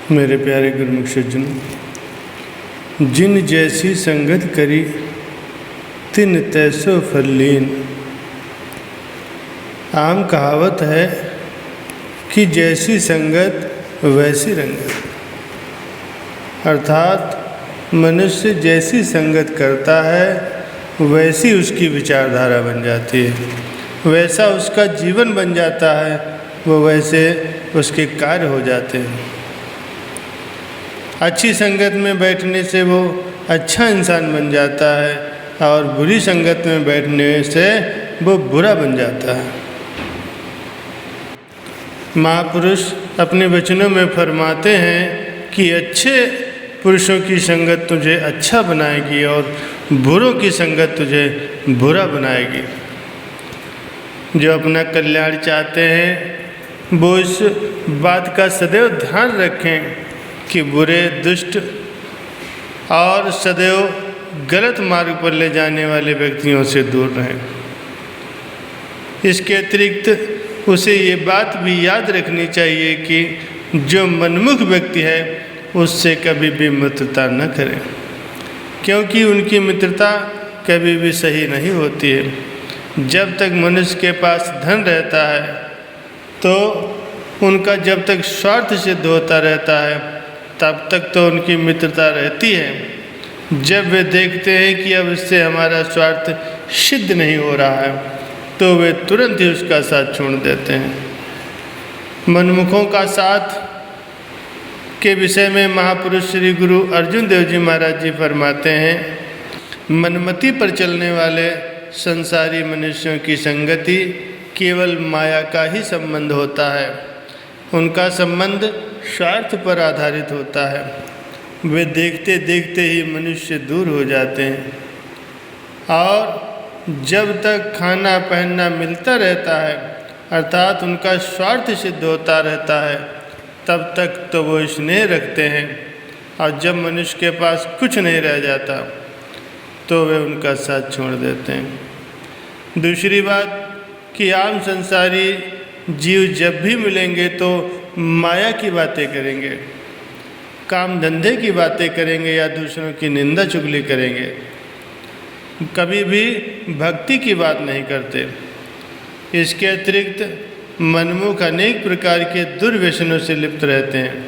मेरे प्यारे गुरुमुख सज्जनों, जिन जैसी संगत करी तिन तैसो फल लीन। आम कहावत है कि जैसी संगत वैसी रंगत, अर्थात मनुष्य जैसी संगत करता है वैसी उसकी विचारधारा बन जाती है, वैसा उसका जीवन बन जाता है, वो वैसे उसके कार्य हो जाते हैं। अच्छी संगत में बैठने से वो अच्छा इंसान बन जाता है और बुरी संगत में बैठने से वो बुरा बन जाता है। महापुरुष अपने वचनों में फरमाते हैं कि अच्छे पुरुषों की संगत तुझे अच्छा बनाएगी और बुरों की संगत तुझे बुरा बनाएगी। जो अपना कल्याण चाहते हैं वो इस बात का सदैव ध्यान रखें कि बुरे, दुष्ट और सदैव गलत मार्ग पर ले जाने वाले व्यक्तियों से दूर रहें। इसके अतिरिक्त उसे ये बात भी याद रखनी चाहिए कि जो मनमुख व्यक्ति है उससे कभी भी मित्रता न करें, क्योंकि उनकी मित्रता कभी भी सही नहीं होती है। जब तक मनुष्य के पास धन रहता है तो उनका जब तक स्वार्थ सिद्ध होता रहता है तब तक तो उनकी मित्रता रहती है। जब वे देखते हैं कि अब इससे हमारा स्वार्थ सिद्ध नहीं हो रहा है तो वे तुरंत ही उसका साथ छोड़ देते हैं। मनमुखों का साथ के विषय में महापुरुष श्री गुरु अर्जुन देव जी महाराज जी फरमाते हैं, मनमति पर चलने वाले संसारी मनुष्यों की संगति केवल माया का ही संबंध होता है। उनका संबंध स्वार्थ पर आधारित होता है। वे देखते देखते ही मनुष्य दूर हो जाते हैं और जब तक खाना पहनना मिलता रहता है अर्थात उनका स्वार्थ सिद्ध होता रहता है तब तक तो वो स्नेह रखते हैं, और जब मनुष्य के पास कुछ नहीं रह जाता तो वे उनका साथ छोड़ देते हैं। दूसरी बात कि आम संसारी जीव जब भी मिलेंगे तो माया की बातें करेंगे, काम धंधे की बातें करेंगे या दूसरों की निंदा चुगली करेंगे, कभी भी भक्ति की बात नहीं करते। इसके अतिरिक्त मनमुख अनेक प्रकार के दुर्व्यसनों से लिप्त रहते हैं।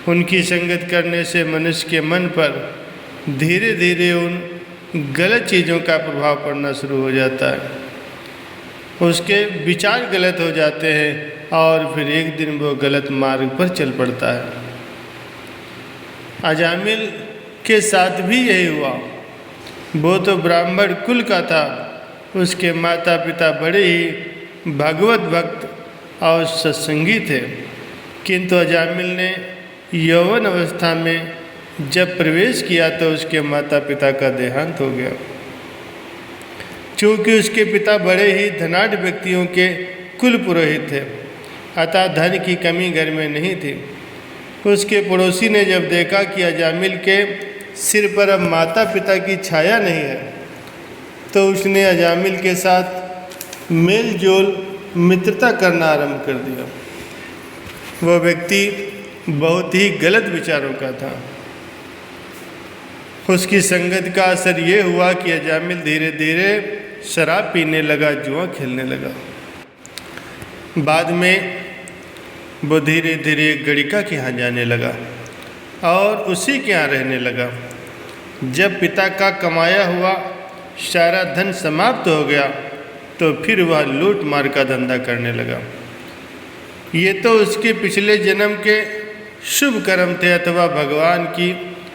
उनकी संगत करने से मनुष्य के मन पर धीरे धीरे उन गलत चीज़ों का प्रभाव पड़ना शुरू हो जाता है, उसके विचार गलत हो जाते हैं और फिर एक दिन वो गलत मार्ग पर चल पड़ता है। अजामिल के साथ भी यही हुआ। वो तो ब्राह्मण कुल का था, उसके माता पिता बड़े ही भगवत भक्त और सत्संगी थे, किंतु अजामिल ने यौवन अवस्था में जब प्रवेश किया तो उसके माता पिता का देहांत हो गया। चूँकि उसके पिता बड़े ही धनाढ़ व्यक्तियों के कुल पुरोहित थे, अतः धन की कमी घर में नहीं थी। उसके पड़ोसी ने जब देखा कि अजामिल के सिर पर अब माता पिता की छाया नहीं है तो उसने अजामिल के साथ मेल जोल मित्रता करना आरंभ कर दिया। वह व्यक्ति बहुत ही गलत विचारों का था। उसकी संगत का असर ये हुआ कि अजामिल धीरे धीरे शराब पीने लगा, जुआ खेलने लगा। बाद में वो धीरे धीरे गणिका के यहाँ जाने लगा और उसी के यहाँ रहने लगा। जब पिता का कमाया हुआ सारा धन समाप्त हो गया तो फिर वह लूट मार का धंधा करने लगा। ये तो उसके पिछले जन्म के शुभ कर्म थे अथवा भगवान की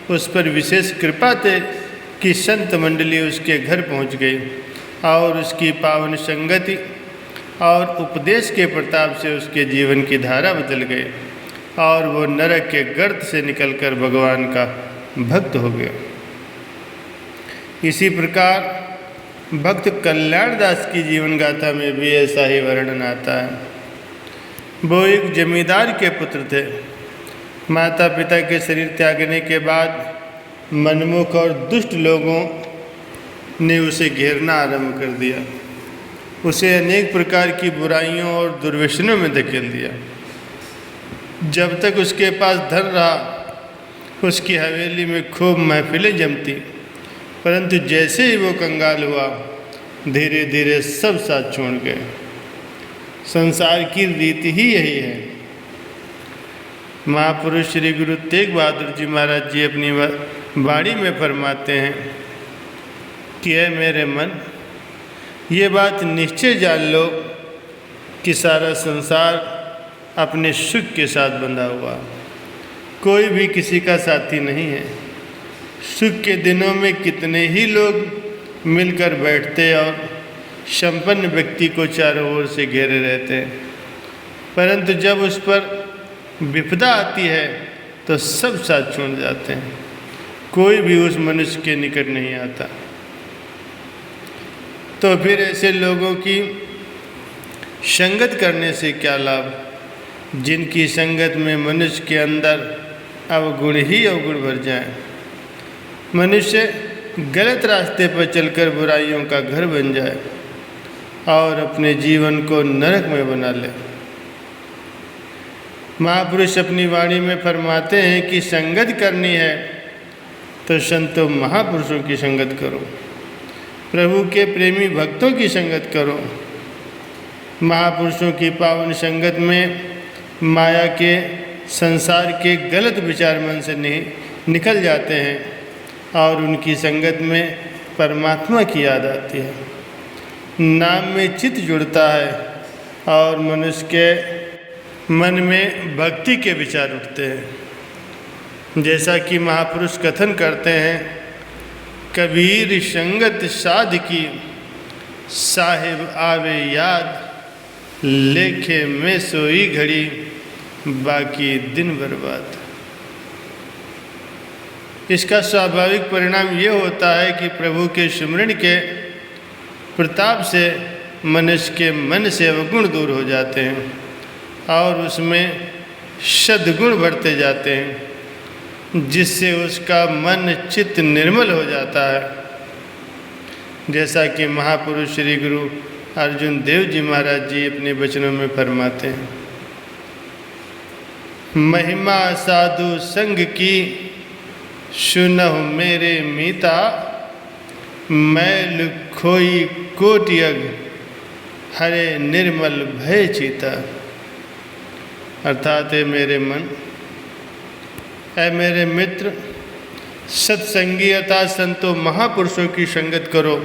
उस पर विशेष कृपा थे कि संत मंडली उसके घर पहुंच गई और उसकी पावन संगति और उपदेश के प्रताप से उसके जीवन की धारा बदल गई और वो नरक के गर्त से निकलकर भगवान का भक्त हो गया। इसी प्रकार भक्त कल्याण दास की जीवन गाथा में भी ऐसा ही वर्णन आता है। वो एक जमींदार के पुत्र थे। माता पिता के शरीर त्यागने के बाद मनमुख और दुष्ट लोगों ने उसे घेरना आरंभ कर दिया, उसे अनेक प्रकार की बुराइयों और दुर्व्यसनों में धकेल दिया। जब तक उसके पास धन रहा उसकी हवेली में खूब महफिलें जमती, परंतु जैसे ही वो कंगाल हुआ धीरे धीरे सब साथ छोड़ गए। संसार की रीति ही यही है। महापुरुष श्री गुरु तेग बहादुर जी महाराज जी अपनी वाणी में फरमाते हैं कि ऐ मेरे मन, ये बात निश्चय जान लो कि सारा संसार अपने सुख के साथ बंधा हुआ, कोई भी किसी का साथी नहीं है। सुख के दिनों में कितने ही लोग मिलकर बैठते और संपन्न व्यक्ति को चारों ओर से घेरे रहते हैं, परंतु जब उस पर विपदा आती है तो सब साथ छोड़ जाते हैं, कोई भी उस मनुष्य के निकट नहीं आता। तो फिर ऐसे लोगों की संगत करने से क्या लाभ, जिनकी संगत में मनुष्य के अंदर अवगुण ही अवगुण भर जाए। मनुष्य गलत रास्ते पर चलकर बुराइयों का घर बन जाए और अपने जीवन को नरक में बना ले। महापुरुष अपनी वाणी में फरमाते हैं कि संगत करनी है तो संतों महापुरुषों की संगत करो, प्रभु के प्रेमी भक्तों की संगत करो। महापुरुषों की पावन संगत में माया के संसार के गलत विचार मन से निकल जाते हैं और उनकी संगत में परमात्मा की याद आती है। नाम में चित्त जुड़ता है और मनुष्य के मन में भक्ति के विचार उठते हैं। जैसा कि महापुरुष कथन करते हैं, कबीर संगत साध की साहिब आवे याद, लेखे में सोई घड़ी बाकी दिन बर्बाद। इसका स्वाभाविक परिणाम ये होता है कि प्रभु के सुमिरन के प्रताप से मनुष्य के मन से अवगुण दूर हो जाते हैं और उसमें सद्गुण बढ़ते जाते हैं, जिससे उसका मन चित्त निर्मल हो जाता है। जैसा कि महापुरुष श्री गुरु अर्जुन देव जी महाराज जी अपने वचनों में फरमाते हैं, महिमा साधु संग की सुनहु मेरे मीता, मैल खोई कोटि अग हरे निर्मल भय चीता। अर्थात है मेरे मन, ऐ मेरे मित्र, सत्संगी अर्थात संतों महापुरुषों की संगत करो,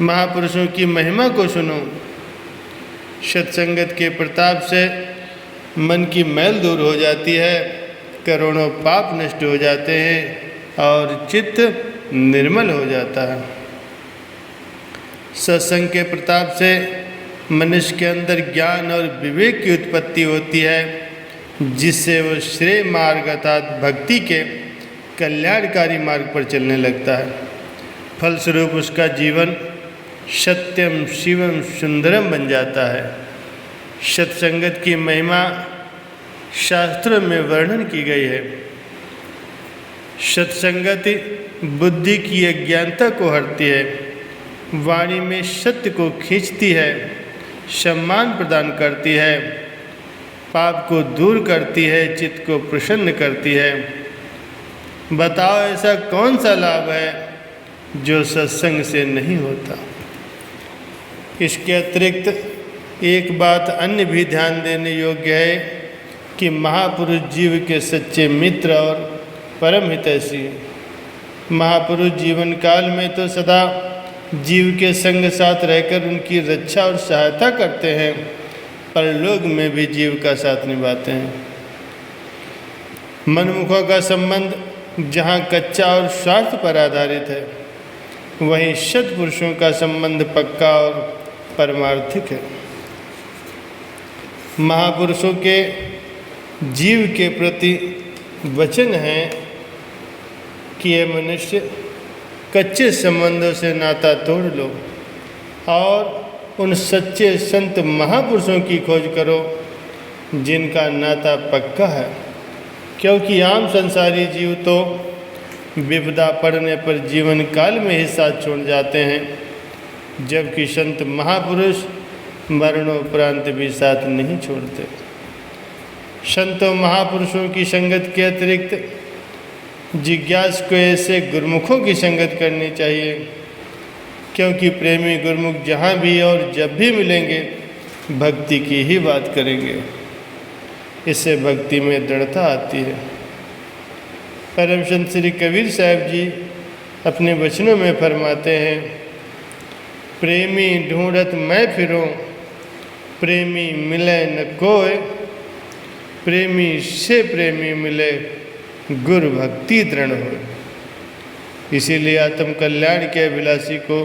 महापुरुषों की महिमा को सुनो। सत्संगत के प्रताप से मन की मैल दूर हो जाती है, करोड़ों पाप नष्ट हो जाते हैं और चित्त निर्मल हो जाता है। सत्संग के प्रताप से मनुष्य के अंदर ज्ञान और विवेक की उत्पत्ति होती है, जिससे वो श्रेय मार्ग अर्थात भक्ति के कल्याणकारी मार्ग पर चलने लगता है। फलस्वरूप उसका जीवन सत्यम शिवम सुंदरम बन जाता है। सत्संगत की महिमा शास्त्रों में वर्णन की गई है। सत्संगति बुद्धि की अज्ञानता को हरती है, वाणी में सत्य को खींचती है, सम्मान प्रदान करती है, पाप को दूर करती है, चित्त को प्रसन्न करती है। बताओ ऐसा कौन सा लाभ है जो सत्संग से नहीं होता। इसके अतिरिक्त एक बात अन्य भी ध्यान देने योग्य है कि महापुरुष जीव के सच्चे मित्र और परम हितैषी हैं। महापुरुष जीवन काल में तो सदा जीव के संग साथ रहकर उनकी रक्षा और सहायता करते हैं, परलोक में भी जीव का साथ निभाते हैं। मनमुखों का संबंध जहाँ कच्चा और स्वार्थ पर आधारित है, वहीं सत्पुरुषों का संबंध पक्का और परमार्थिक है। महापुरुषों के जीव के प्रति वचन है कि ये मनुष्य कच्चे संबंधों से नाता तोड़ लो और उन सच्चे संत महापुरुषों की खोज करो जिनका नाता पक्का है, क्योंकि आम संसारी जीव तो विपदा पड़ने पर जीवन काल में ही साथ छोड़ जाते हैं, जबकि संत महापुरुष मरणोपरांत भी साथ नहीं छोड़ते। संतों महापुरुषों की संगत के अतिरिक्त जिज्ञास को ऐसे गुरुमुखों की संगत करनी चाहिए, क्योंकि प्रेमी गुरुमुख जहाँ भी और जब भी मिलेंगे भक्ति की ही बात करेंगे। इससे भक्ति में दृढ़ता आती है। परम संत श्री कबीर साहब जी अपने वचनों में फरमाते हैं, प्रेमी ढूंढत मैं फिरूं, प्रेमी मिले न कोय, प्रेमी से प्रेमी मिले, गुरु भक्ति दृढ़ हो। इसीलिए आत्म कल्याण के अभिलाषी को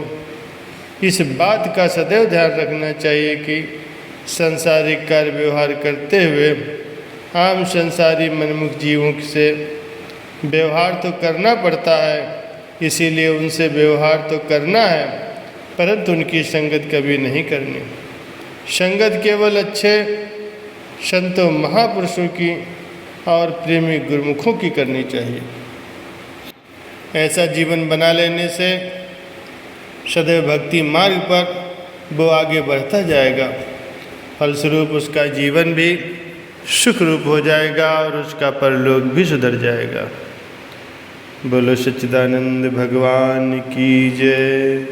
इस बात का सदैव ध्यान रखना चाहिए कि संसारिक कार्य व्यवहार करते हुए आम संसारी मनमुख जीवों से व्यवहार तो करना पड़ता है, इसीलिए उनसे व्यवहार तो करना है, परंतु उनकी संगत कभी नहीं करनी। संगत केवल अच्छे संतों महापुरुषों की और प्रेमी गुरुमुखों की करनी चाहिए। ऐसा जीवन बना लेने से सदैव भक्ति मार्ग पर वो आगे बढ़ता जाएगा। फलस्वरूप उसका जीवन भी सुख रूप हो जाएगा और उसका परलोक भी सुधर जाएगा। बोलो सच्चिदानंद भगवान की जय।